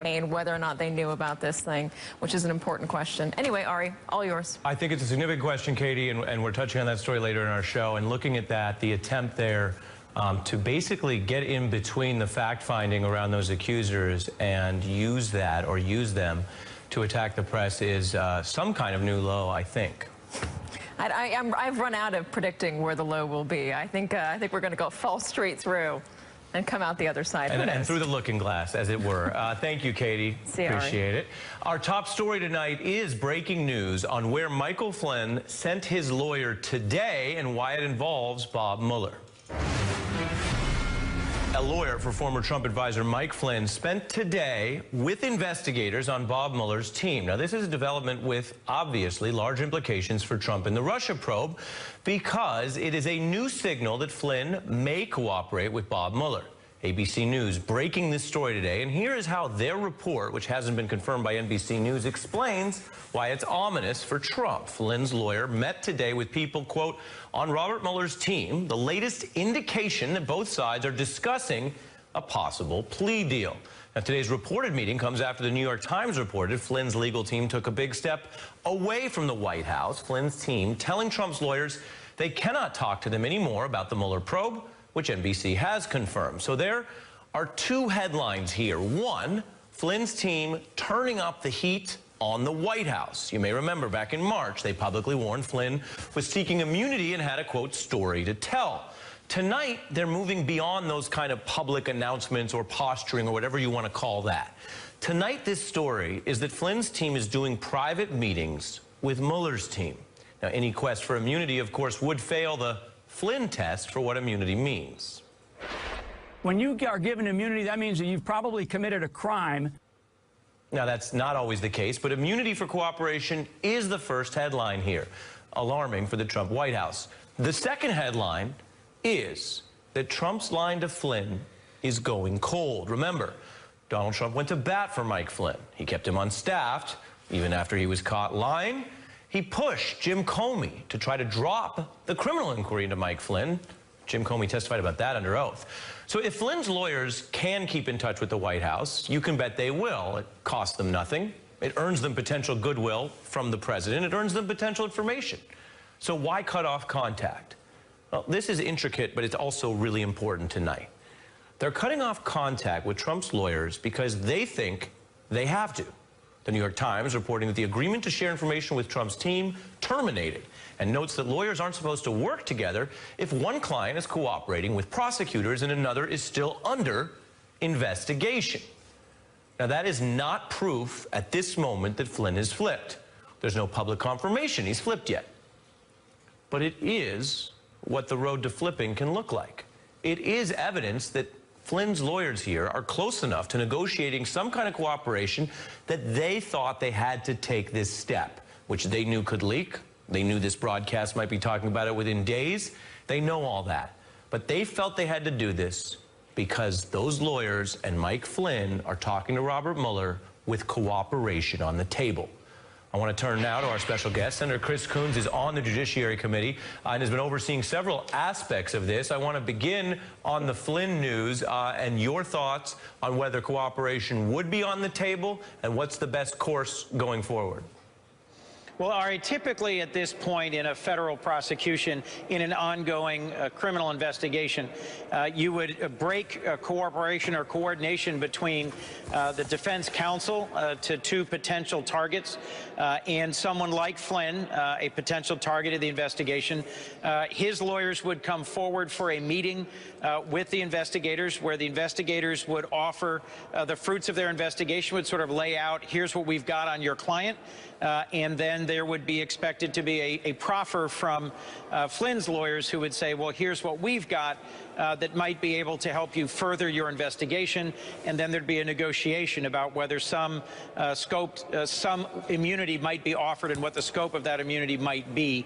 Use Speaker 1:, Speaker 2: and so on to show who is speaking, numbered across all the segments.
Speaker 1: whether or not they knew about this thing, which is an important question. Anyway, Ari, all yours.
Speaker 2: I think it's a significant question, Katie, and we're touching on that story later in our show. And looking at that, the attempt there to basically get in between the fact-finding around those accusers and use that or use them to attack the press is some kind of new low, I think.
Speaker 1: I've run out of predicting where the low will be. I think we're going to fall straight through and come out the other side.
Speaker 2: And through the looking glass, as it were. Thank you, Katie. Appreciate it. Our top story tonight is breaking news on where Michael Flynn sent his lawyer today and why it involves Bob Mueller. A lawyer for former Trump advisor Mike Flynn spent today with investigators on Bob Mueller's team. Now, this is a development with obviously large implications for Trump and the Russia probe because it is a new signal that Flynn may cooperate with Bob Mueller. ABC News breaking this story today, and here is how their report, which hasn't been confirmed by NBC News, explains why it's ominous for Trump. Flynn's lawyer met today with people, quote, on Robert Mueller's team, the latest indication that both sides are discussing a possible plea deal. Now, today's reported meeting comes after the New York Times reported Flynn's legal team took a big step away from the White House. Flynn's team telling Trump's lawyers they cannot talk to them anymore about the Mueller probe, which NBC has confirmed. So there are two headlines here. One, Flynn's team turning up the heat on the White House. You may remember back in March, they publicly warned Flynn was seeking immunity and had a, quote, story to tell. Tonight, they're moving beyond those kind of public announcements or posturing or whatever you want to call that. Tonight, this story is that Flynn's team is doing private meetings with Mueller's team. Now, any quest for immunity, of course, would fail the Flynn test for what immunity means.
Speaker 3: When you are given immunity, that means that you've probably committed a crime.
Speaker 2: Now, that's not always the case, but immunity for cooperation is the first headline here. Alarming for the Trump White House. The second headline is that Trump's line to Flynn is going cold. Remember, Donald Trump went to bat for Mike Flynn. He kept him unstaffed, even after he was caught lying. He pushed Jim Comey to try to drop the criminal inquiry into Mike Flynn. Jim Comey testified about that under oath. So if Flynn's lawyers can keep in touch with the White House, you can bet they will. It costs them nothing. It earns them potential goodwill from the president. It earns them potential information. So why cut off contact? Well, this is intricate, but it's also really important tonight. They're cutting off contact with Trump's lawyers because they think they have to. The New York Times reporting that the agreement to share information with Trump's team terminated and notes that lawyers aren't supposed to work together if one client is cooperating with prosecutors and another is still under investigation. Now, that is not proof at this moment that Flynn has flipped. There's no public confirmation he's flipped yet. But it is what the road to flipping can look like. It is evidence that Flynn's lawyers here are close enough to negotiating some kind of cooperation that they thought they had to take this step, which they knew could leak. They knew this broadcast might be talking about it within days. They know all that. But they felt they had to do this because those lawyers and Mike Flynn are talking to Robert Mueller with cooperation on the table. I want to turn now to our special guest. Senator Chris Coons is on the Judiciary Committee and has been overseeing several aspects of this. I want to begin on the Flynn news and your thoughts on whether cooperation would be on the table and what's the best course going forward.
Speaker 4: Well, Ari, typically at this point in a federal prosecution, in an ongoing criminal investigation, you would break cooperation or coordination between the defense counsel to two potential targets and someone like Flynn, a potential target of the investigation. His lawyers would come forward for a meeting with the investigators where the investigators would offer the fruits of their investigation, would sort of lay out, here's what we've got on your client, and then there would be expected to be a proffer from Flynn's lawyers who would say, well, here's what we've got that might be able to help you further your investigation, and then there'd be a negotiation about whether some some immunity might be offered and what the scope of that immunity might be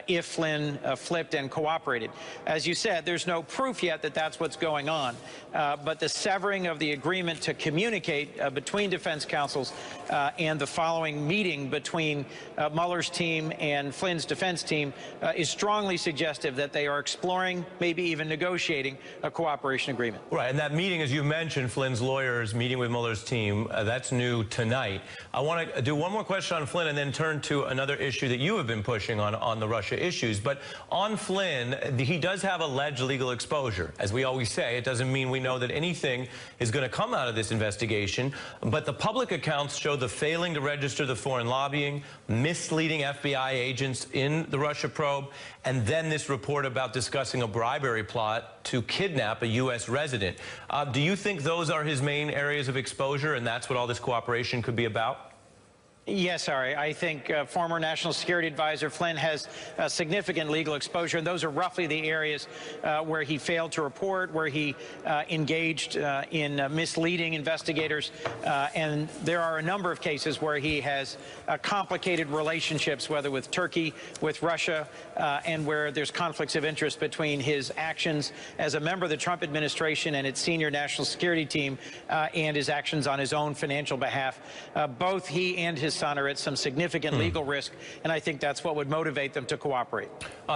Speaker 4: if Flynn flipped and cooperated. As you said, there's no proof yet that that's what's going on, but the severing of the agreement to communicate between defense counsels and the following meeting between Mueller's team and Flynn's defense team is strongly suggestive that they are exploring, maybe even negotiating negotiating a cooperation agreement.
Speaker 2: Right, and that meeting, as you mentioned, Flynn's lawyers meeting with Mueller's team, that's new tonight. I want to do one more question on Flynn and then turn to another issue that you have been pushing on the Russia issues. But on Flynn, he does have alleged legal exposure. As we always say, it doesn't mean we know that anything is going to come out of this investigation. But the public accounts show the failing to register the foreign lobbying, misleading FBI agents in the Russia probe, and then this report about discussing a bribery plot to kidnap a U.S. resident. Do you think those are his main areas of exposure, and that's what all this cooperation could be about?
Speaker 4: Yes, Ari. I think former National Security Advisor Flynn has significant legal exposure, and those are roughly the areas where he failed to report, where he engaged in misleading investigators, and there are a number of cases where he has complicated relationships, whether with Turkey, with Russia, and where there's conflicts of interest between his actions as a member of the Trump administration and its senior national security team and his actions on his own financial behalf. Both he and his son are at some significant legal risk, and I think that's what would motivate them to cooperate.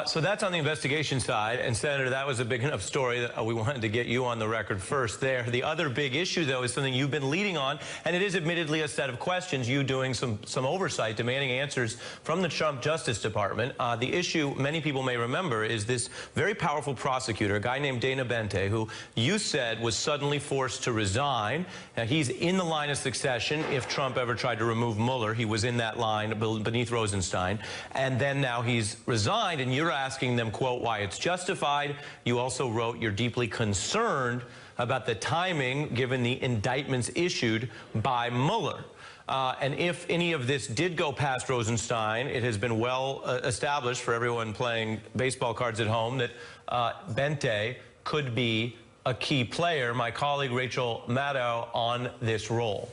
Speaker 2: So that's on the investigation side, and Senator, that was a big enough story that we wanted to get you on the record first there. The other big issue, though, is something you've been leading on, and it is admittedly a set of questions, you doing some oversight, demanding answers from the Trump Justice Department. The issue many people may remember is this very powerful prosecutor, a guy named Dana Bente, who you said was suddenly forced to resign. Now, he's in the line of succession if Trump ever tried to remove Mueller. He was in that line beneath Rosenstein, and then now he's resigned, and you're asking them, quote, why it's justified. You also wrote you're deeply concerned about the timing given the indictments issued by Mueller. And if any of this did go past Rosenstein, it has been well established for everyone playing baseball cards at home that Bente could be a key player. My colleague Rachel Maddow on this role.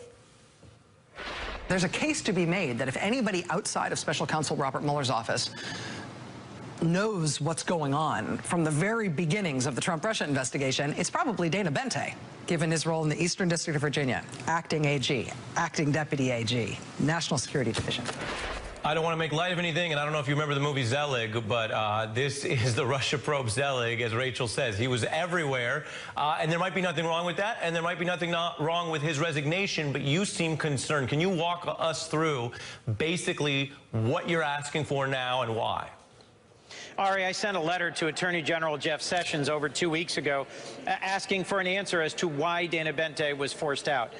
Speaker 5: There's a case to be made that if anybody outside of Special Counsel Robert Mueller's office knows what's going on from the very beginnings of the Trump-Russia investigation, it's probably Dana Bente, given his role in the Eastern District of Virginia, acting AG, acting deputy AG, National Security Division.
Speaker 2: I don't want to make light of anything, and I don't know if you remember the movie Zelig, but this is the Russia probe Zelig, as Rachel says. He was everywhere, and there might be nothing wrong with that, and there might be nothing wrong with his resignation, but you seem concerned. Can you walk us through basically what you're asking for now and why?
Speaker 4: Ari, I sent a letter to Attorney General Jeff Sessions over 2 weeks ago asking for an answer as to why Dana Bente was forced out.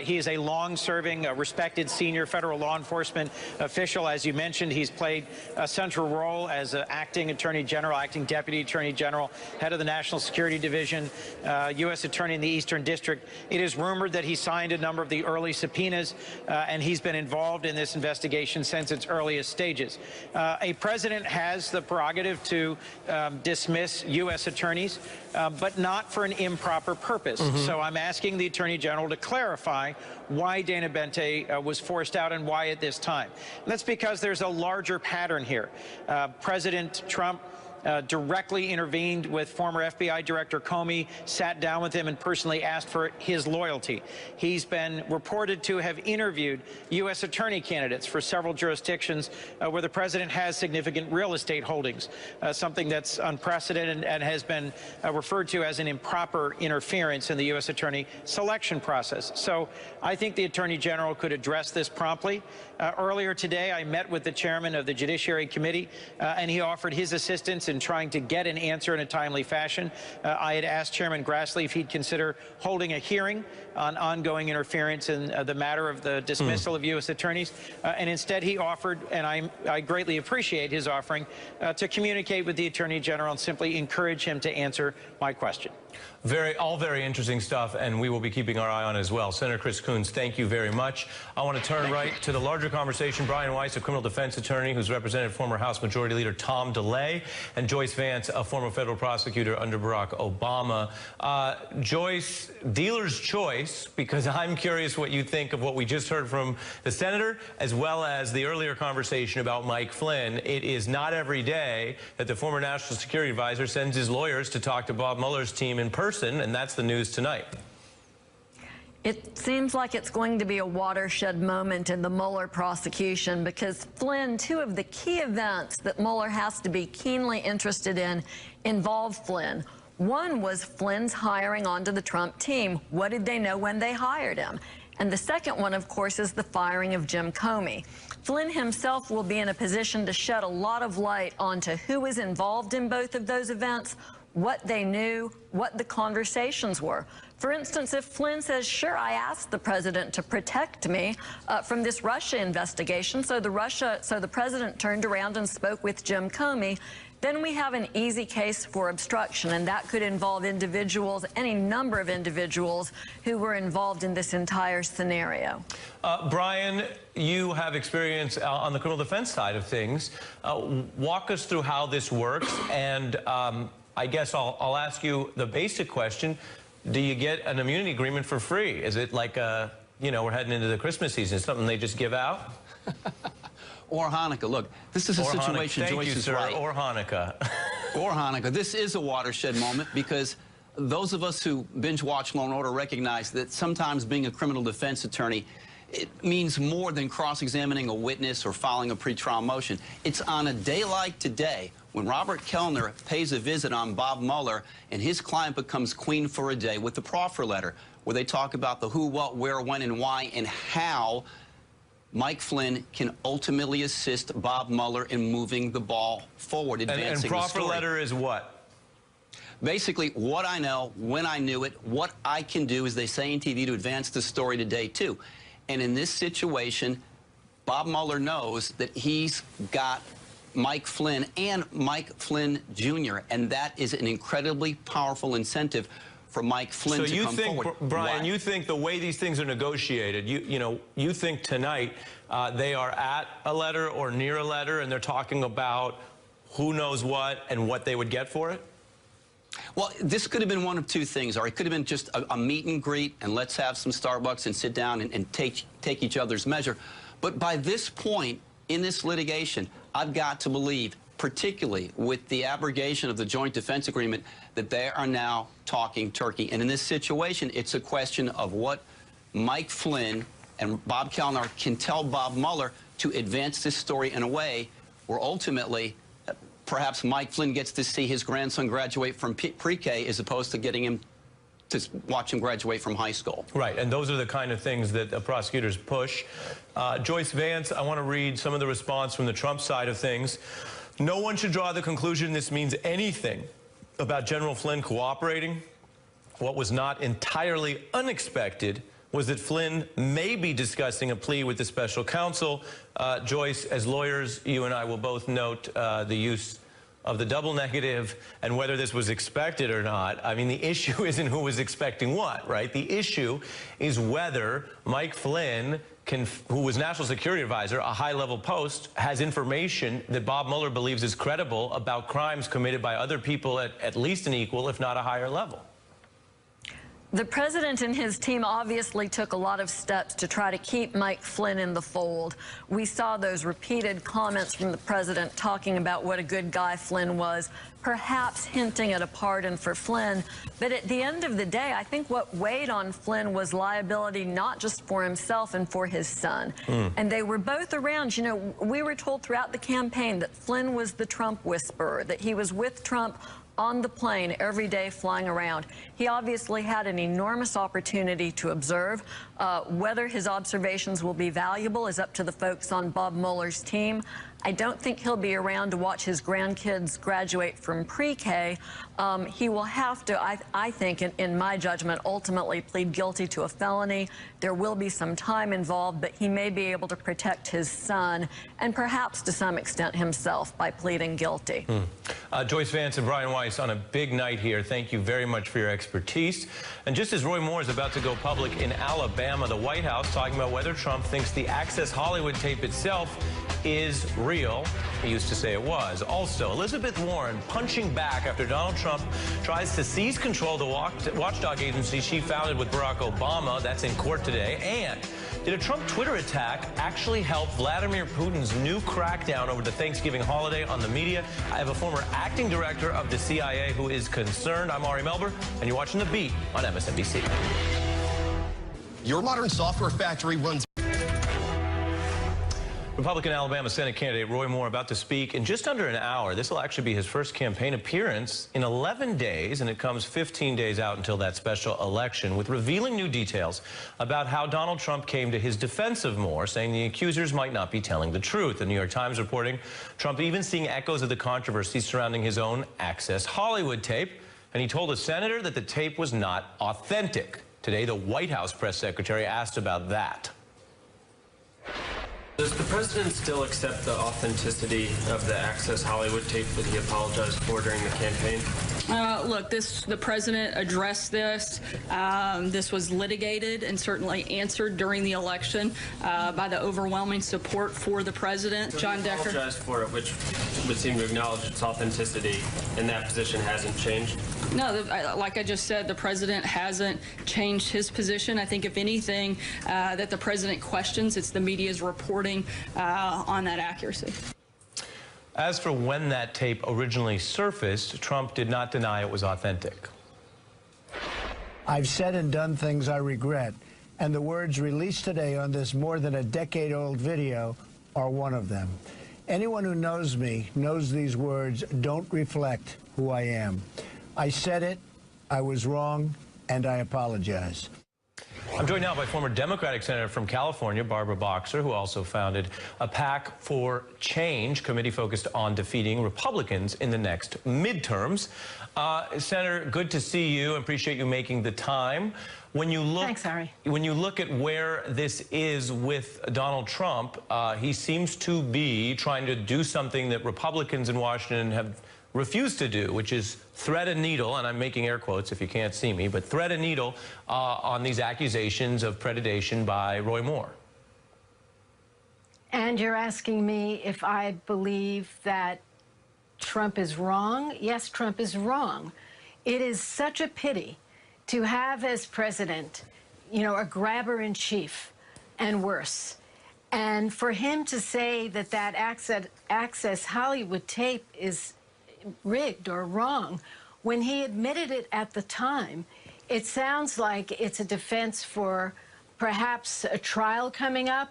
Speaker 4: He is a long-serving, respected senior federal law enforcement official. As you mentioned, he's played a central role as acting Attorney General, acting Deputy Attorney General, head of the National Security Division, U.S. Attorney in the Eastern District. It is rumored that he signed a number of the early subpoenas, and he's been involved in this investigation since its earliest stages. A president has the prerogative to dismiss U.S. attorneys, but not for an improper purpose. So I'm asking the Attorney General to clarify why Dana Bente was forced out and why at this time. And that's because there's a larger pattern here. President Trump directly intervened with former FBI Director Comey, sat down with him and personally asked for his loyalty. He's been reported to have interviewed U.S. attorney candidates for several jurisdictions where the president has significant real estate holdings, something that's unprecedented and has been referred to as an improper interference in the U.S. attorney selection process. So I think the Attorney General could address this promptly. Earlier today, I met with the chairman of the Judiciary Committee, and he offered his assistance in trying to get an answer in a timely fashion. I had asked Chairman Grassley if he'd consider holding a hearing on ongoing interference in the matter of the dismissal of U.S. attorneys, and instead he offered, and I greatly appreciate his offering, to communicate with the Attorney General and simply encourage him to answer my question.
Speaker 2: All very interesting stuff, and we will be keeping our eye on it as well. Senator Chris Coons, thank you very much. I want to turn to the larger conversation. Brian Weiss, a criminal defense attorney who's represented former House Majority Leader Tom DeLay, and Joyce Vance, a former federal prosecutor under Barack Obama. Joyce, dealer's choice, because I'm curious what you think of what we just heard from the senator, as well as the earlier conversation about Mike Flynn. It is not every day that the former National Security Advisor sends his lawyers to talk to Bob Mueller's team in person, and that's the news tonight.
Speaker 6: It seems like it's going to be a watershed moment in the Mueller prosecution because Flynn, two of the key events that Mueller has to be keenly interested in involve Flynn. One was Flynn's hiring onto the Trump team. What did they know when they hired him? And the second one, of course, is the firing of Jim Comey. Flynn himself will be in a position to shed a lot of light onto who was involved in both of those events, what they knew, what the conversations were. For instance, if Flynn says, sure, I asked the president to protect me from this Russia investigation, so the president turned around and spoke with Jim Comey, then we have an easy case for obstruction, and that could involve individuals, any number of individuals who were involved in this entire scenario.
Speaker 2: Brian, you have experience on the criminal defense side of things. Walk us through how this works, and I guess I'll ask you the basic question. Do you get an immunity agreement for free? Is it like, you know, we're heading into the Christmas season, something they just give out?
Speaker 7: Or Hanukkah. Look, this is a situation,
Speaker 2: Thank
Speaker 7: Joyce
Speaker 2: you,
Speaker 7: is
Speaker 2: sir.
Speaker 7: right.
Speaker 2: Or Hanukkah.
Speaker 7: Or Hanukkah. This is a watershed moment because those of us who binge watch Law & Order recognize that sometimes being a criminal defense attorney, it means more than cross-examining a witness or filing a pretrial motion. It's on a day like today when Robert Kellner pays a visit on Bob Mueller and his client becomes queen for a day with the proffer letter, where they talk about the who, what, where, when, and why, and how Mike Flynn can ultimately assist Bob Mueller in moving the ball forward, advancing the story.
Speaker 2: And proffer letter is what?
Speaker 7: Basically, what I know, when I knew it, what I can do, as they say in TV, to advance the story today, too. And in this situation, Bob Mueller knows that he's got Mike Flynn and Mike Flynn Jr., and that is an incredibly powerful incentive for Mike Flynn to come forward.
Speaker 2: So you think, Brian,
Speaker 7: Why?
Speaker 2: you think the way these things are negotiated, you think tonight they are at a letter or near a letter and they're talking about who knows what and what they would get for it?
Speaker 7: Well, this could have been one of two things, or it could have been just a meet and greet and let's have some Starbucks and sit down and take each other's measure. But by this point in this litigation, I've got to believe, particularly with the abrogation of the Joint Defense Agreement, that they are now talking turkey. And in this situation, it's a question of what Mike Flynn and Bob Kellner can tell Bob Mueller to advance this story in a way where ultimately perhaps Mike Flynn gets to see his grandson graduate from pre-K as opposed to getting him to watch him graduate from high school.
Speaker 2: Right, and those are the kind of things that prosecutors push. Joyce Vance, I want to read some of the response from the Trump side of things. No one should draw the conclusion this means anything about General Flynn cooperating. What was not entirely unexpected was that Flynn may be discussing a plea with the special counsel. Joyce, as lawyers, you and I will both note the use of the double negative and whether this was expected or not. I mean, the issue isn't who was expecting what, right? The issue is whether Mike Flynn, who was National Security Advisor, a high-level post, has information that Bob Mueller believes is credible about crimes committed by other people at least an equal, if not a higher level.
Speaker 6: The president and his team obviously took a lot of steps to try to keep Mike Flynn in the fold. We saw those repeated comments from the president talking about what a good guy Flynn was, perhaps hinting at a pardon for Flynn. But at the end of the day, I think what weighed on Flynn was liability not just for himself and for his son. And they were both around. You know, we were told throughout the campaign that Flynn was the Trump whisperer, that he was with Trump on the plane every day flying around. He obviously had an enormous opportunity to observe. Whether his observations will be valuable is up to the folks on Bob Mueller's team. I don't think he'll be around to watch his grandkids graduate from pre-K. He will have to, I think, in my judgment, ultimately plead guilty to a felony. There will be some time involved, but he may be able to protect his son and perhaps to some extent himself by pleading guilty.
Speaker 2: Joyce Vance and Brian Weiss on a big night here. Thank you very much for your expertise. And just as Roy Moore is about to go public in Alabama, the White House talking about whether Trump thinks the Access Hollywood tape itself is real. He used to say it was. Also, Elizabeth Warren punching back after Donald Trump tries to seize control of the watchdog agency she founded with Barack Obama. That's in court today. And did a Trump Twitter attack actually help Vladimir Putin's new crackdown over the Thanksgiving holiday on the media? I have a former acting director of the CIA who is concerned. I'm Ari Melber, and you're watching The Beat on MSNBC.
Speaker 8: Your modern software factory runs.
Speaker 2: Republican Alabama Senate candidate Roy Moore about to speak in just under an hour. This will actually be his first campaign appearance in 11 days, and it comes 15 days out until that special election, with revealing new details about how Donald Trump came to his defense of Moore, saying the accusers might not be telling the truth. The New York Times reporting Trump even seeing echoes of the controversy surrounding his own Access Hollywood tape, and he told a senator that the tape was not authentic. Today, the White House press secretary asked about that.
Speaker 8: Does the president still accept the authenticity of the Access Hollywood tape that he apologized for during the campaign?
Speaker 9: Look, the president addressed this. This was litigated and certainly answered during the election by the overwhelming support for the president.
Speaker 8: So
Speaker 9: John
Speaker 8: he
Speaker 9: Decker
Speaker 8: apologized for it, which would seem to acknowledge its authenticity, and that position hasn't changed?
Speaker 9: No, like I just said, the president hasn't changed his position. I think, if anything, that the president questions, it's the media's reporting on that accuracy.
Speaker 2: As for when that tape originally surfaced, Trump did not deny it was authentic.
Speaker 10: I've said and done things I regret, and the words released today on this more than a decade-old video are one of them. Anyone who knows me knows these words don't reflect who I am. I said it, I was wrong, and I apologize.
Speaker 2: I'm joined now by former Democratic Senator from California, Barbara Boxer, who also founded a PAC for Change committee focused on defeating Republicans in the next midterms. Senator, good to see you. Appreciate you making the time. When you look,
Speaker 11: Thanks, Ari.
Speaker 2: When you look at where this is with Donald Trump, he seems to be trying to do something that Republicans in Washington have refused to do, which is thread a needle, and I'm making air quotes if you can't see me, but thread a needle on these accusations of predation by Roy Moore.
Speaker 11: And you're asking me if I believe that Trump is wrong? Yes, Trump is wrong. It is such a pity to have as president, you know, a grabber-in-chief and worse. And for him to say that that Access Hollywood tape is rigged or wrong, when he admitted it at the time, it sounds like it's a defense for perhaps a trial coming up,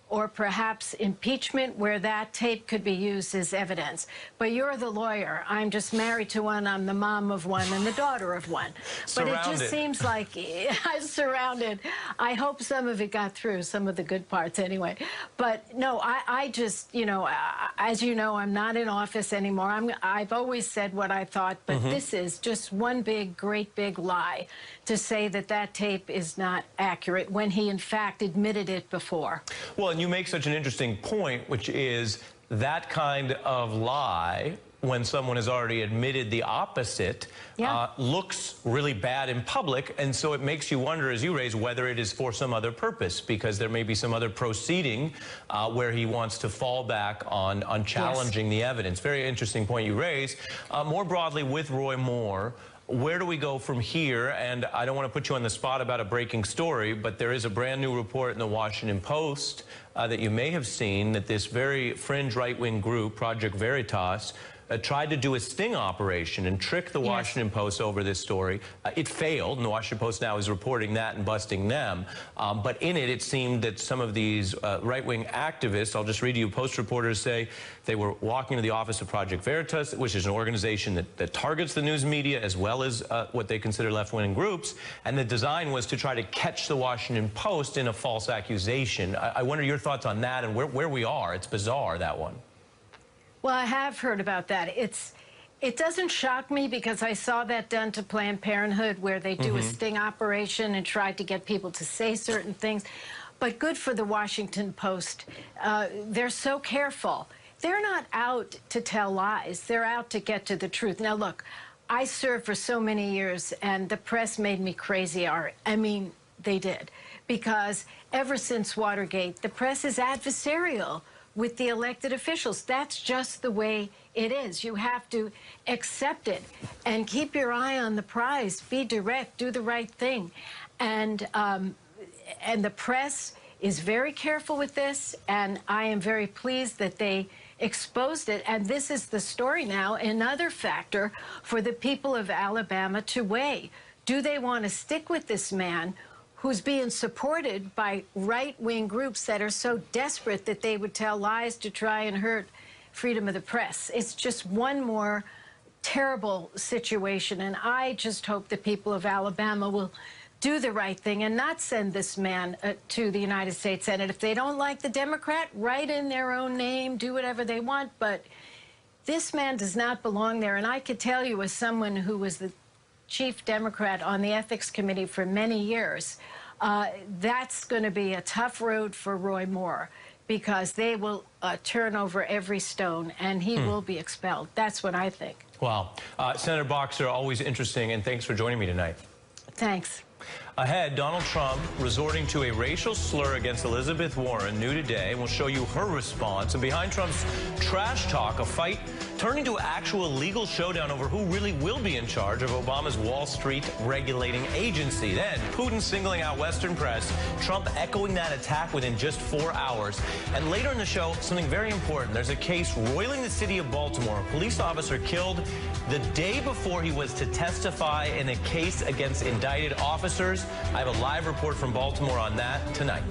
Speaker 11: or perhaps impeachment, where that tape could be used as evidence. But you're the lawyer. I'm just married to one. I'm the mom of one and the daughter of one. But it just seems like I'm surrounded. I hope some of it got through, some of the good parts anyway. But no, I just, you know, as you know, I'm not in office anymore. I've always said what I thought, but this is just one big, great big lie to say that that tape is not accurate when he, in fact, admitted it before.
Speaker 2: Well, and you make such an interesting point, which is that kind of lie, when someone has already admitted the opposite, looks really bad in public. And so it makes you wonder, as you raise, whether it is for some other purpose, because there may be some other proceeding where he wants to fall back on challenging the evidence. Very interesting point you raise. More broadly, with Roy Moore, where do we go from here? And I don't want to put you on the spot about a breaking story, but there is a brand new report in the Washington Post that you may have seen, that this very fringe right-wing group, Project Veritas, tried to do a sting operation and trick the Washington Post over this story. It failed, and the Washington Post now is reporting that and busting them. But in it, it seemed that some of these right-wing activists, I'll just read you, Post reporters say they were walking to the office of Project Veritas, which is an organization that targets the news media as well as what they consider left-wing groups, and the design was to try to catch the Washington Post in a false accusation. I wonder your thoughts on that and where we are. It's bizarre, that one.
Speaker 11: Well, I have heard about that. It doesn't shock me, because I saw that done to Planned Parenthood, where they do a sting operation and try to get people to say certain things. But good for the Washington Post. They're so careful. They're not out to tell lies. They're out to get to the truth. Now, look, I served for so many years, and the press made me crazy, Art. I mean, they did. Because ever since Watergate, the press is adversarial with the elected officials. That's just the way it is. You have to accept it and keep your eye on the prize. Be direct, do the right thing. And the press is very careful with this, and I am very pleased that they exposed it. And this is the story now, another factor for the people of Alabama to weigh. Do they want to stick with this man who's being supported by right-wing groups that are so desperate that they would tell lies to try and hurt freedom of the press. It's just one more terrible situation, and I just hope the people of Alabama will do the right thing and not send this man to the United States Senate. If they don't like the Democrat, write in their own name, do whatever they want, but this man does not belong there. And I could tell you, as someone who was the chief Democrat on the Ethics Committee for many years, that's going to be a tough road for Roy Moore, because they will turn over every stone, and he will be expelled. That's what I think.
Speaker 2: Wow. Senator Boxer, always interesting, and thanks for joining me tonight.
Speaker 11: Thanks.
Speaker 2: Ahead, Donald Trump resorting to a racial slur against Elizabeth Warren, new today. We'll show you her response. And behind Trump's trash talk, a fight turning to an actual legal showdown over who really will be in charge of Obama's Wall Street regulating agency. Then, Putin singling out Western press, Trump echoing that attack within just 4 hours. And later in the show, something very important. There's a case roiling the city of Baltimore. A police officer killed the day before he was to testify in a case against indicted officers. I have a live report from Baltimore on that tonight.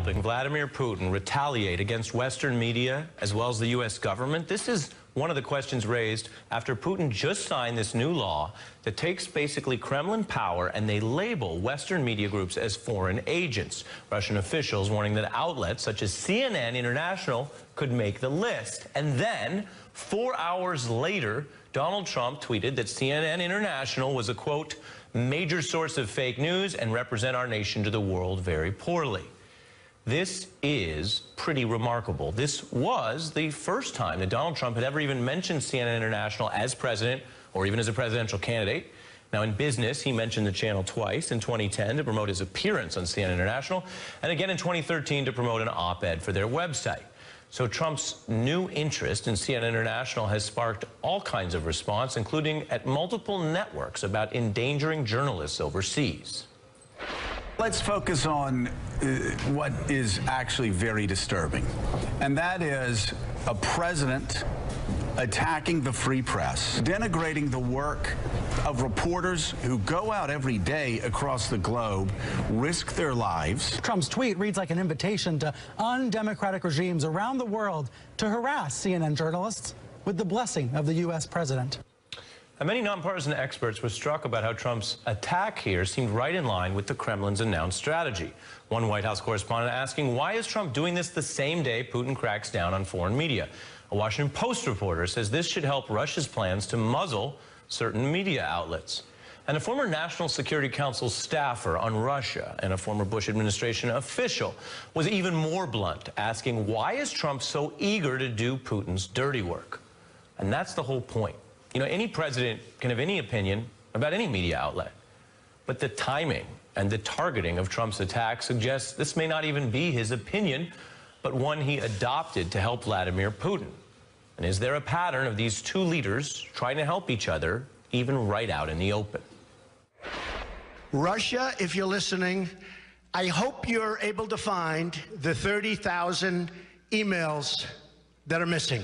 Speaker 2: Vladimir Putin retaliate against Western media as well as the U.S. government? This is one of the questions raised after Putin just signed this new law that takes basically Kremlin power, and they label Western media groups as foreign agents. Russian officials warning that outlets such as CNN International could make the list. And then 4 hours later, Donald Trump tweeted that CNN International was a, quote, major source of fake news and represent our nation to the world very poorly. This is pretty remarkable. This was the first time that Donald Trump had ever even mentioned CNN International as president or even as a presidential candidate. Now, in business, he mentioned the channel twice, in 2010 to promote his appearance on CNN International, and again in 2013 to promote an op-ed for their website. So Trump's new interest in CNN International has sparked all kinds of response, including at multiple networks, about endangering journalists overseas.
Speaker 12: Let's focus on what is actually very disturbing, and that is a president attacking the free press, denigrating the work of reporters who go out every day across the globe, risk their lives.
Speaker 5: Trump's tweet reads like an invitation to undemocratic regimes around the world to harass CNN journalists with the blessing of the U.S. president.
Speaker 2: And many nonpartisan experts were struck about how Trump's attack here seemed right in line with the Kremlin's announced strategy. One White House correspondent asking, why is Trump doing this the same day Putin cracks down on foreign media? A Washington Post reporter says this should help Russia's plans to muzzle certain media outlets. And a former National Security Council staffer on Russia and a former Bush administration official was even more blunt, asking, why is Trump so eager to do Putin's dirty work? And that's the whole point. You know, any president can have any opinion about any media outlet, but the timing and the targeting of Trump's attack suggests this may not even be his opinion, but one he adopted to help Vladimir Putin. And is there a pattern of these two leaders trying to help each other, even right out in the open?
Speaker 13: Russia, if you're listening, I hope you're able to find the 30,000 emails that are missing.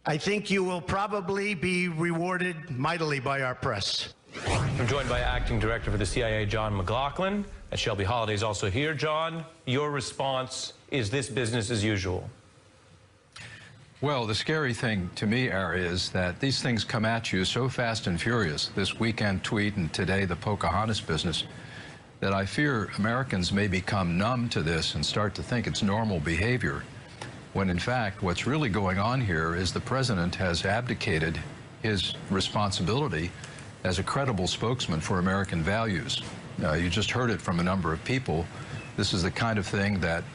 Speaker 13: I think you will probably be rewarded mightily by our press.
Speaker 2: I'm joined by Acting Director for the CIA, John McLaughlin, and Shelby Holiday's also here. John, your response is this business as usual?
Speaker 14: Well, the scary thing to me, Ari, is that these things come at you so fast and furious, this weekend tweet and today the Pocahontas business, that I fear Americans may become numb to this and start to think it's normal behavior, when in fact what's really going on here is the president has abdicated his responsibility as a credible spokesman for American values. You just heard it from a number of people. This is the kind of thing that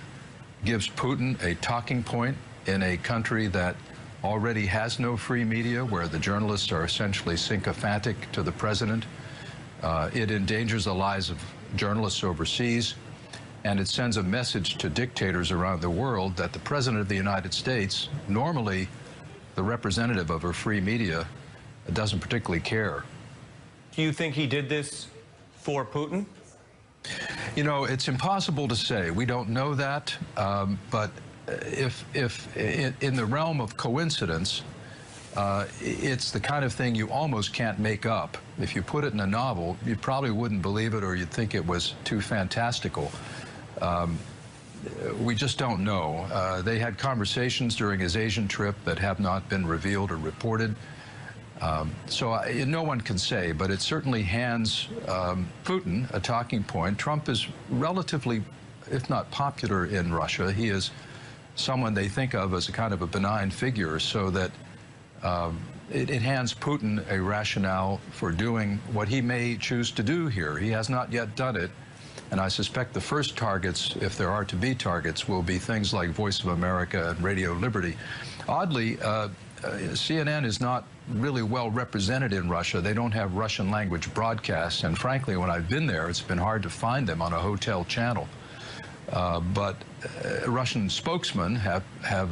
Speaker 14: gives Putin a talking point in a country that already has no free media, where the journalists are essentially sycophantic to the president. It endangers the lives of journalists overseas, and it sends a message to dictators around the world that the president of the United States, normally the representative of a free media, doesn't particularly care.
Speaker 2: Do you think he did this for Putin?
Speaker 14: You know, it's impossible to say. We don't know that, but if in the realm of coincidence, It's the kind of thing you almost can't make up. If you put it in a novel, you probably wouldn't believe it, or you'd think it was too fantastical. We just don't know. They had conversations during his Asian trip that have not been revealed or reported. So no one can say, but it certainly hands Putin a talking point. Trump is relatively, if not popular in Russia. He is someone they think of as a kind of a benign figure, so that it hands Putin a rationale for doing what he may choose to do here. He has not yet done it, and I suspect the first targets, if there are to be targets, will be things like Voice of America and Radio Liberty. Oddly, CNN is not really well represented in Russia. They don't have Russian language broadcasts, and frankly, when I've been there, it's been hard to find them on a hotel channel. But Russian spokesmen have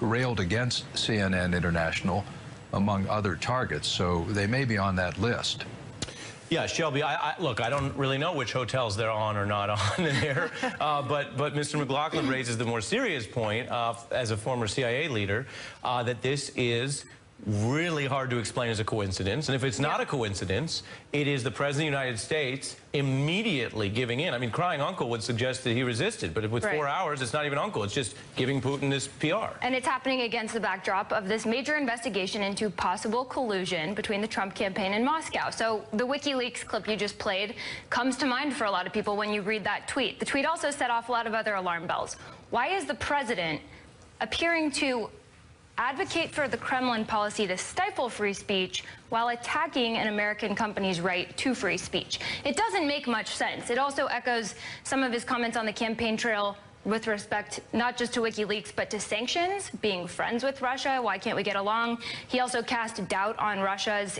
Speaker 14: railed against CNN International, among other targets, so they may be on that list.
Speaker 2: Yeah, Shelby, look, I don't really know which hotels they're on or not on in there, but Mr. McLaughlin raises the more serious point, as a former CIA leader, that this is really hard to explain as a coincidence. And if it's not a coincidence, it is the President of the United States immediately giving in. I mean, crying uncle would suggest that he resisted, but with 4 hours, it's not even uncle. It's just giving Putin this PR.
Speaker 15: And it's happening against the backdrop of this major investigation into possible collusion between the Trump campaign and Moscow. So the WikiLeaks clip you just played comes to mind for a lot of people when you read that tweet. The tweet also set off a lot of other alarm bells. Why is the president appearing to advocate for the Kremlin policy to stifle free speech while attacking an American company's right to free speech? It doesn't make much sense. It also echoes some of his comments on the campaign trail with respect not just to WikiLeaks, but to sanctions, being friends with Russia. Why can't we get along? He also cast doubt on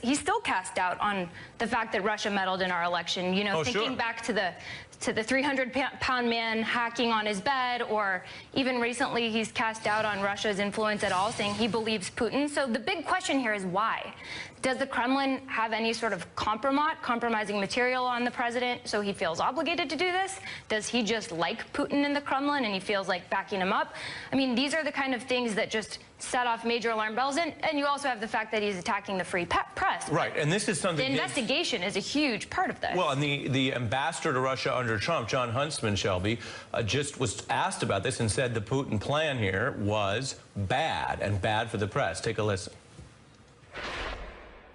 Speaker 15: he still cast doubt on the fact that Russia meddled in our election. You know, thinking back to the 300-pound man hacking on his bed, or even recently he's cast doubt on Russia's influence at all, saying he believes Putin. So the big question here is why? Does the Kremlin have any sort of compromising material on the president so he feels obligated to do this? Does he just like Putin in the Kremlin and he feels like backing him up? I mean, these are the kind of things that just set off major alarm bells. And you also have the fact that he's attacking the free press.
Speaker 2: Right, and this is something...
Speaker 15: The investigation is a huge part of this.
Speaker 2: Well, and the ambassador to Russia under Trump, John Huntsman, Shelby, just was asked about this and said the Putin plan here was bad, and bad for the press. Take a listen.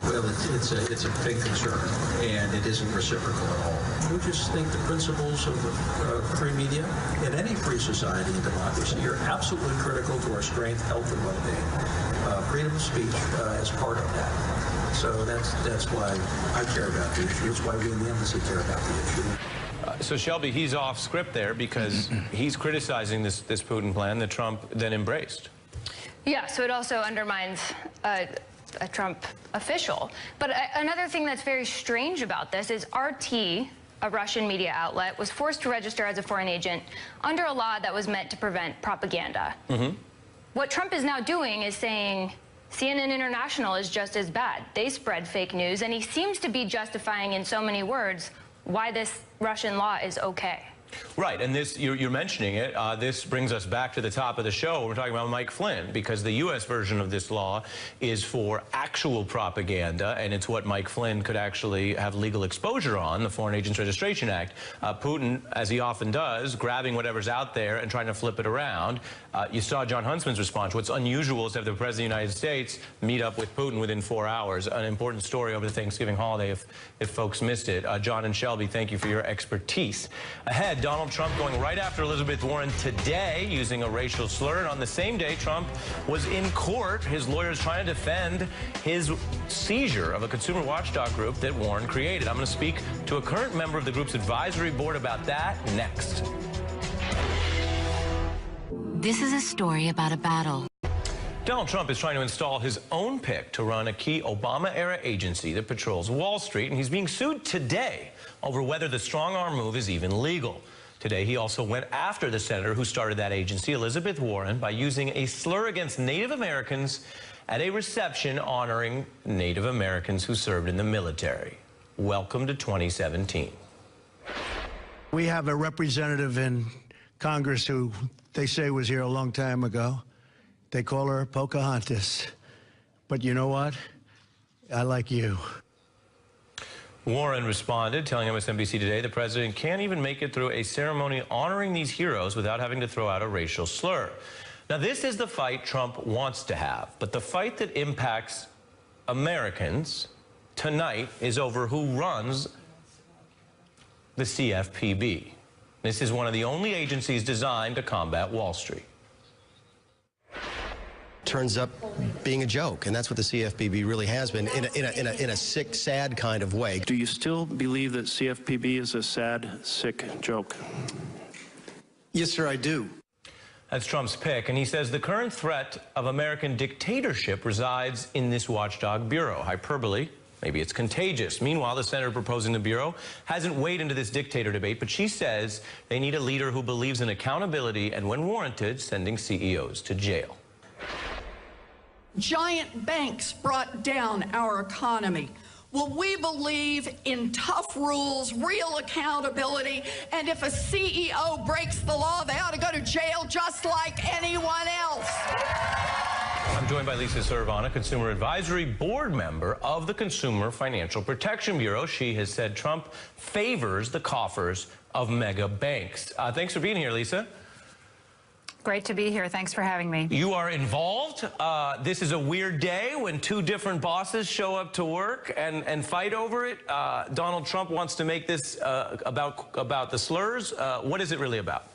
Speaker 16: Well, it's a big concern, and it isn't reciprocal at all. We just think the principles of free media in any free society and democracy are absolutely critical to our strength, health, and well-being. Freedom of speech is part of that. So that's why I care about the issue. It's why we in the embassy care about the issue.
Speaker 2: So, Shelby, he's off script there because he's criticizing this Putin plan that Trump then embraced.
Speaker 15: Yeah, so it also undermines a Trump official. But another thing that's very strange about this is RT, a Russian media outlet, was forced to register as a foreign agent under a law that was meant to prevent propaganda. What Trump is now doing is saying CNN International is just as bad. They spread fake news, and he seems to be justifying in so many words why this Russian law is okay.
Speaker 2: Right, and this, you're mentioning it, this brings us back to the top of the show. We're talking about Mike Flynn, because the U.S. version of this law is for actual propaganda, and it's what Mike Flynn could actually have legal exposure on, the Foreign Agents Registration Act. Putin, as he often does, grabbing whatever's out there and trying to flip it around. You saw John Huntsman's response. What's unusual is to have the President of the United States meet up with Putin within 4 hours. An important story over the Thanksgiving holiday if folks missed it. John and Shelby, thank you for your expertise. Ahead, Donald Trump going right after Elizabeth Warren today using a racial slur. And on the same day, Trump was in court. His lawyers trying to defend his seizure of a consumer watchdog group that Warren created. I'm going to speak to a current member of the group's advisory board about that next.
Speaker 17: This is a story about a battle.
Speaker 2: Donald Trump is trying to install his own pick to run a key Obama-era agency that patrols Wall Street, and he's being sued today over whether the strong-arm move is even legal. Today, he also went after the senator who started that agency, Elizabeth Warren, by using a slur against Native Americans at a reception honoring Native Americans who served in the military. Welcome to 2017.
Speaker 13: We have a representative in Congress who they say was here a long time ago. They call her Pocahontas. But you know what? I like you.
Speaker 2: Warren responded, telling MSNBC Today the president can't even make it through a ceremony honoring these heroes without having to throw out a racial slur. Now, this is the fight Trump wants to have, but the fight that impacts Americans tonight is over who runs the CFPB. This is one of the only agencies designed to combat Wall Street.
Speaker 18: Turns up being a joke, and that's what the CFPB really has been, in a sick, sad kind of way.
Speaker 19: Do you still believe that CFPB is a sad, sick joke?
Speaker 18: Yes, sir, I do.
Speaker 2: That's Trump's pick, and he says the current threat of American dictatorship resides in this watchdog bureau. Hyperbole. Maybe it's contagious. Meanwhile, the senator proposing the bureau hasn't weighed into this dictator debate, but she says they need a leader who believes in accountability and, when warranted, sending CEOs to jail.
Speaker 20: Giant banks brought down our economy. Will we believe in tough rules, real accountability, and if a CEO breaks the law, they ought to go to jail just like anyone else?
Speaker 2: I'm joined by Lisa Servana, Consumer Advisory Board member of the Consumer Financial Protection Bureau. She has said Trump favors the coffers of mega banks. Thanks for being here, Lisa.
Speaker 21: Great to be here. Thanks for having me.
Speaker 2: You are involved. This is a weird day when two different bosses show up to work and fight over it. Donald Trump wants to make this about the slurs. What is it really about?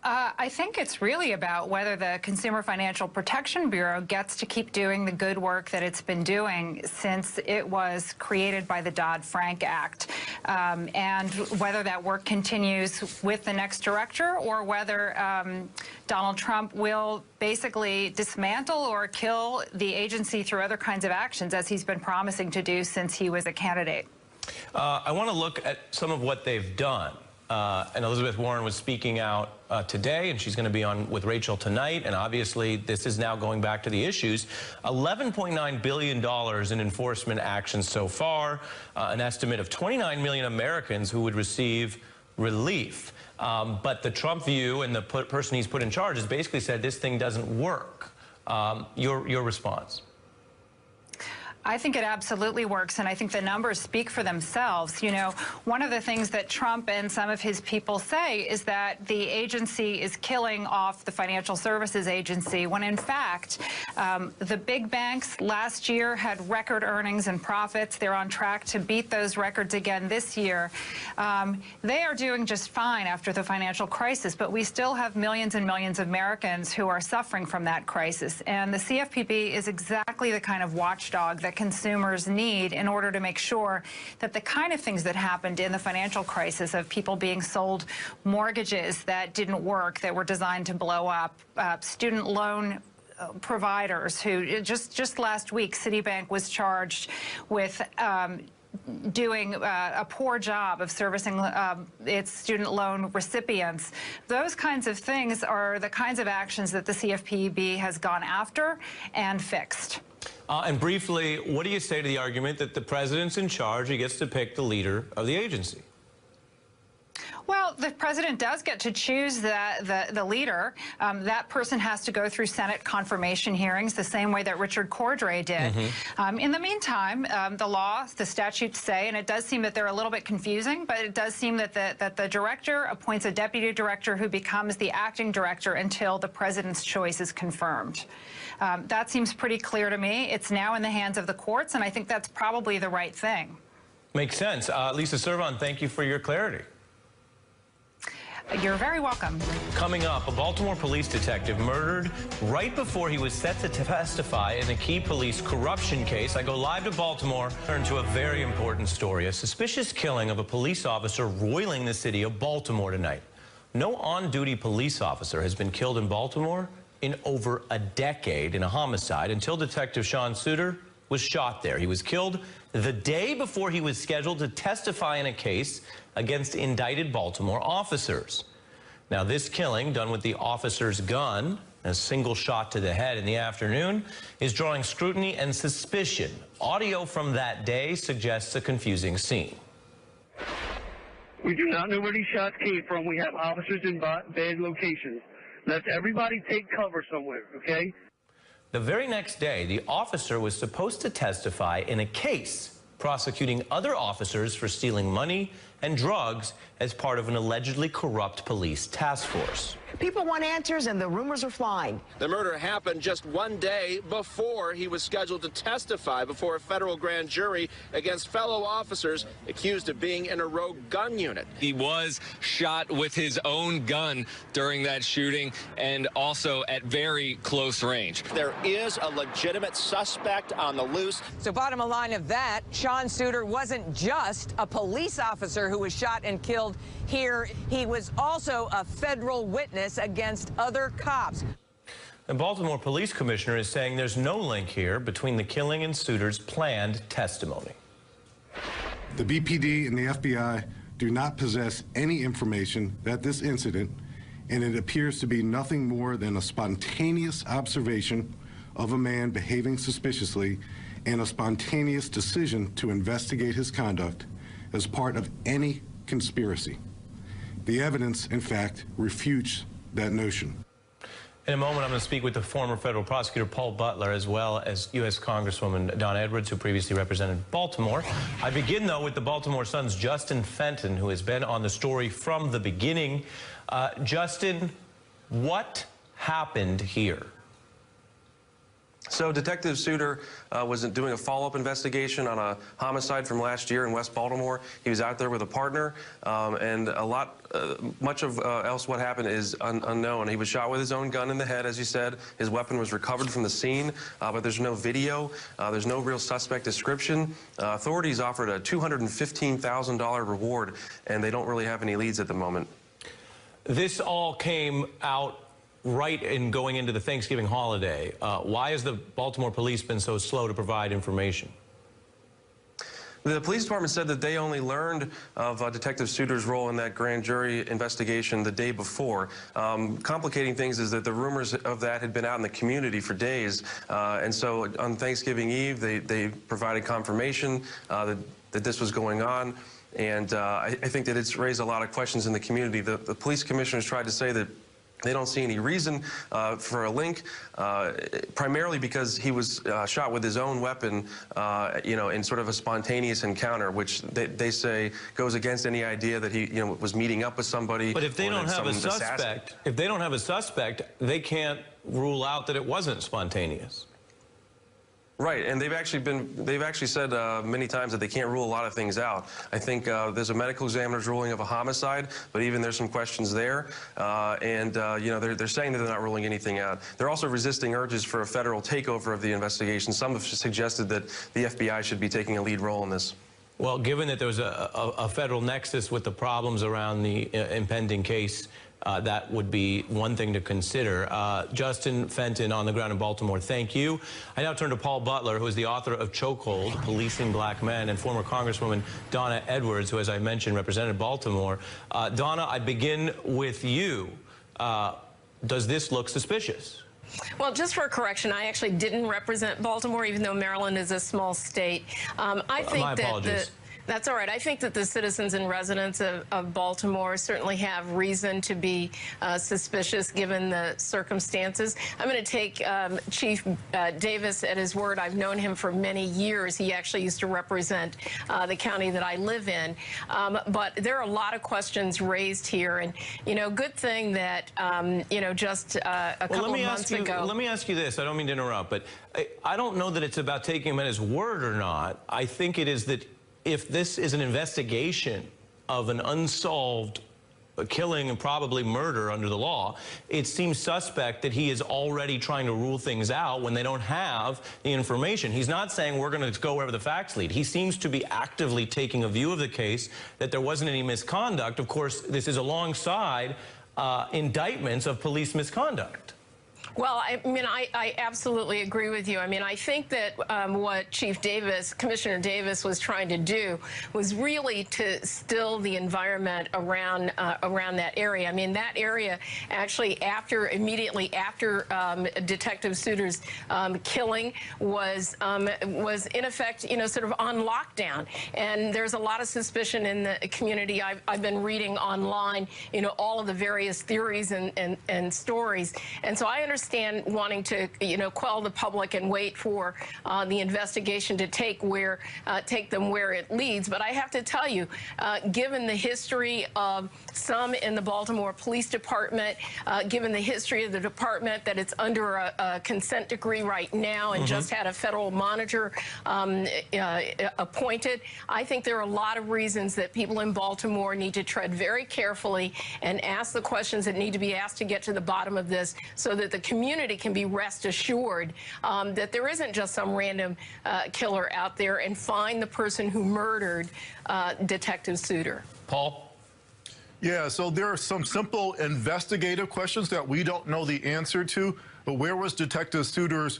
Speaker 21: I think it's really about whether the Consumer Financial Protection Bureau gets to keep doing the good work that it's been doing since it was created by the Dodd-Frank Act, and whether that work continues with the next director or whether Donald Trump will basically dismantle or kill the agency through other kinds of actions, as he's been promising to do since he was a candidate.
Speaker 2: I want to look at some of what they've done. And Elizabeth Warren was speaking out today, and she's going to be on with Rachel tonight. And obviously, this is now going back to the issues. $11.9 billion in enforcement actions so far, an estimate of 29 million Americans who would receive relief. But the Trump view and the person he's put in charge has basically said this thing doesn't work. Your response?
Speaker 21: I think it absolutely works, and I think the numbers speak for themselves. You know, one of the things that Trump and some of his people say is that the agency is killing off the financial services agency, when in fact, the big banks last year had record earnings and profits. They're on track to beat those records again this year. They are doing just fine after the financial crisis, but we still have millions and millions of Americans who are suffering from that crisis. And the CFPB is exactly the kind of watchdog that consumers need in order to make sure that the kind of things that happened in the financial crisis, of people being sold mortgages that didn't work, that were designed to blow up, student loan providers who just last week Citibank was charged with doing a poor job of servicing its student loan recipients. Those kinds of things are the kinds of actions that the CFPB has gone after and fixed.
Speaker 2: And briefly, what do you say to the argument that the president's in charge, he gets to pick the leader of the agency?
Speaker 21: Well, the president does get to choose the leader. That person has to go through Senate confirmation hearings the same way that Richard Cordray did. In the meantime, the statutes say, and it does seem that they're a little bit confusing, but it does seem that the director appoints a deputy director who becomes the acting director until the president's choice is confirmed. That seems pretty clear to me. It's now in the hands of the courts, and I think that's probably the right thing.
Speaker 2: Makes sense. Lisa Servon, thank you for your clarity.
Speaker 21: You're very welcome.
Speaker 2: Coming up, a Baltimore police detective murdered right before he was set to testify in a key police corruption case. I go live to Baltimore, turn to a very important story, a suspicious killing of a police officer roiling the city of Baltimore tonight. No on-duty police officer has been killed in Baltimore in over a decade in a homicide until Detective Sean Suter was shot there. He was killed the day before he was scheduled to testify in a case against indicted Baltimore officers. Now, this killing, done with the officer's gun, a single shot to the head in the afternoon, is drawing scrutiny and suspicion. Audio from that day suggests a confusing scene.
Speaker 22: We do not know where these shots came from. We have officers in bad locations. Let everybody take cover somewhere, okay?
Speaker 2: The very next day, the officer was supposed to testify in a case prosecuting other officers for stealing money and drugs as part of an allegedly corrupt police task force.
Speaker 1: People want answers, and the rumors are flying.
Speaker 3: The murder happened just one day before he was scheduled to testify before a federal grand jury against fellow officers accused of being in a rogue gun unit.
Speaker 23: He was shot with his own gun during that shooting, and also at very close range.
Speaker 3: There is a legitimate suspect on the loose.
Speaker 1: So bottom line of that, Sean Suiter wasn't just a police officer who was shot and killed here. He was also a federal witness against other cops.
Speaker 2: The Baltimore police commissioner is saying there's no link here between the killing and Suiter's planned testimony.
Speaker 24: The BPD and the FBI do not possess any information that this incident, and it appears to be nothing more than a spontaneous observation of a man behaving suspiciously and a spontaneous decision to investigate his conduct as part of any conspiracy. The evidence, in fact, refutes that notion.
Speaker 2: In a moment, I'm going to speak with the former federal prosecutor Paul Butler, as well as U.S. Congresswoman Donna Edwards, who previously represented Baltimore. I begin, though, with the Baltimore Sun's Justin Fenton, who has been on the story from the beginning. Justin, what happened here?
Speaker 25: So Detective Suiter was doing a follow-up investigation on a homicide from last year in West Baltimore. He was out there with a partner, and much of else what happened is unknown. He was shot with his own gun in the head, as you said. His weapon was recovered from the scene, but there's no video. There's no real suspect description. Authorities offered a $215,000 reward, and they don't really have any leads at the moment.
Speaker 2: This all came out right in going into the Thanksgiving holiday. Why has the Baltimore police been so slow to provide information?
Speaker 25: The police department said that they only learned of Detective Suiter's role in that grand jury investigation the day before. Complicating things is that the rumors of that had been out in the community for days. And so on Thanksgiving Eve, they provided confirmation that this was going on. And I think that it's raised a lot of questions in the community. The police commissioners tried to say that they don't see any reason for a link, primarily because he was shot with his own weapon, in sort of a spontaneous encounter, which they say goes against any idea that he, was meeting up with somebody.
Speaker 2: But if they don't have a suspect, they can't rule out that it wasn't spontaneous.
Speaker 25: Right, and they've actually said many times that they can't rule a lot of things out. I think there's a medical examiner's ruling of a homicide, but even there's some questions there, they're saying that they're not ruling anything out. They're also resisting urges for a federal takeover of the investigation. Some have suggested that the FBI should be taking a lead role in this.
Speaker 2: Well, given that there's a federal nexus with the problems around the impending case, that would be one thing to consider. Justin Fenton on the ground in Baltimore, thank you. I now turn to Paul Butler, who is the author of Chokehold, Policing Black Men, and former Congresswoman Donna Edwards, who, as I mentioned, represented Baltimore. Donna, I begin with you. Does this look suspicious?
Speaker 26: Well, just for a correction, I actually didn't represent Baltimore, even though Maryland is a small state. I think
Speaker 2: my apologies.
Speaker 26: That's all right. I think that the citizens and residents of Baltimore certainly have reason to be suspicious given the circumstances. I'm going to take Chief Davis at his word. I've known him for many years. He actually used to represent the county that I live in. But there are a lot of questions raised here. And, good thing that, just a couple of months ago.
Speaker 2: Let me ask you this. I don't mean to interrupt, but I don't know that it's about taking him at his word or not. I think it is that if this is an investigation of an unsolved killing and probably murder under the law, it seems suspect that he is already trying to rule things out when they don't have the information. He's not saying we're going to go wherever the facts lead. He seems to be actively taking a view of the case that there wasn't any misconduct. Of course, this is alongside indictments of police misconduct.
Speaker 26: Well, I absolutely agree with you. I think that what Commissioner Davis was trying to do was really to still the environment around that area. That area actually immediately after Detective Suiter's killing was in effect, sort of on lockdown. And there's a lot of suspicion in the community. I've been reading online, all of the various theories and stories. And so I understand wanting to, quell the public and wait for the investigation to take them where it leads. But I have to tell you, given the history of some in the Baltimore Police Department, given the history of the department that it's under a consent decree right now and just had a federal monitor appointed, I think there are a lot of reasons that people in Baltimore need to tread very carefully and ask the questions that need to be asked to get to the bottom of this, so that the community can be rest assured that there isn't just some random killer out there, and find the person who murdered Detective Suter.
Speaker 4: Paul? Yeah, so there are some simple investigative questions that we don't know the answer to. But where was Detective Suter's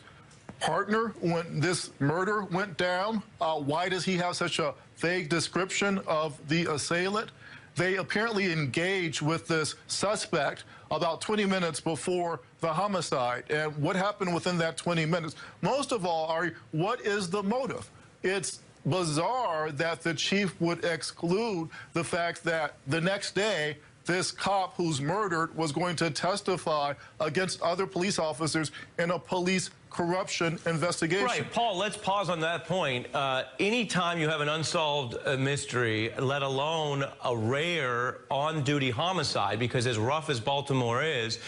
Speaker 4: partner when this murder went down? Why does he have such a vague description of the assailant? They apparently engaged with this suspect about 20 minutes before the homicide. And what happened within that 20 minutes? Most of all, Ari, what is the motive? It's bizarre that the chief would exclude the fact that the next day, this cop who's murdered was going to testify against other police officers in a police corruption investigation.
Speaker 2: Right, Paul, let's pause on that point. Anytime you have an unsolved mystery, let alone a rare on-duty homicide, because as rough as Baltimore is,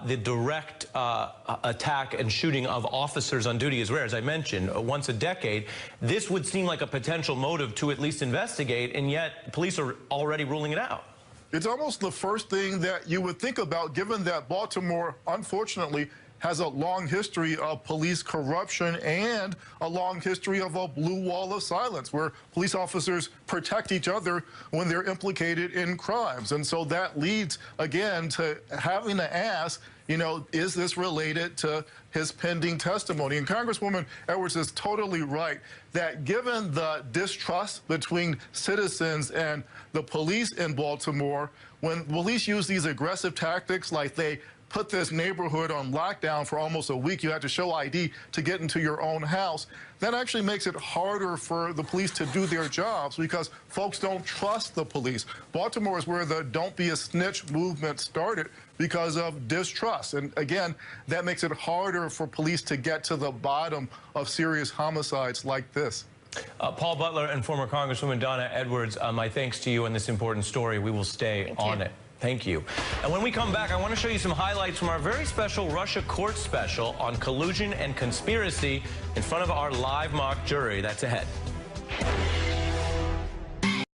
Speaker 2: the direct attack and shooting of officers on duty is rare. As I mentioned, once a decade, this would seem like a potential motive to at least investigate, and yet police are already ruling it out.
Speaker 4: It's almost the first thing that you would think about, given that Baltimore, unfortunately, has a long history of police corruption and a long history of a blue wall of silence, where police officers protect each other when they're implicated in crimes. And so that leads, again, to having to ask, is this related to his pending testimony? And Congresswoman Edwards is totally right that given the distrust between citizens and the police in Baltimore, when police use these aggressive tactics, like they put this neighborhood on lockdown for almost a week, you had to show ID to get into your own house, that actually makes it harder for the police to do their jobs because folks don't trust the police. Baltimore is where the Don't Be a Snitch movement started because of distrust. And again, that makes it harder for police to get to the bottom of serious homicides like this.
Speaker 2: Paul Butler and former Congresswoman Donna Edwards, my thanks to you on this important story. We will stay on it. Thank you. And when we come back, I want to show you some highlights from our very special Russia court special on collusion and conspiracy in front of our live mock jury. That's ahead.